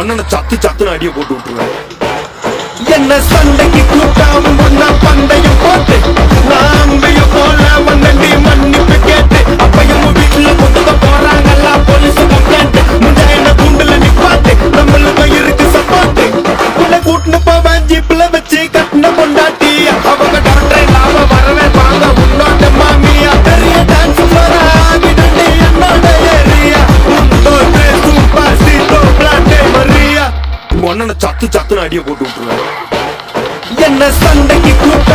ஒன்னனை சத்து சத்துன்னு அடியை போட்டு விட்டுருவேன். என்ன சண்டைக்கு கூட்டாம ஒன்னா பந்தயம் போட்டு நான் அம்பைய போல வந்தண்டி மன்னிப்பு கேட்டு அப்பையும் வீட்டுல கொண்டுக்க போறாங்கல்ல போலீஸ் கம்ப்ளைண்ட் முஞ்சா என்ன கூண்டுல நிப்பாட்டு நம்மளுக்கு இருக்கு சப்போர்ட் உன்னை கூட்டுன்னு போவேன் ஜீப்ல வச்சு கட்டின பொண்டாட்டி அவங்க டாக்டர் இல்லாம வரவே வாங்க உன்னோட மாமியா பெரிய டான்ஸ் ஃப்ளோர் ஆகிடுண்டி என்னோட ஏரியா உன்னோட சூப்பர் சீட்டோ பிளாட்டே மரியா ஒன்னனை சத்து சத்துன்னு அடியை போட்டு விட்டுருவேன். என்ன சண்டைக்கு கூட்ட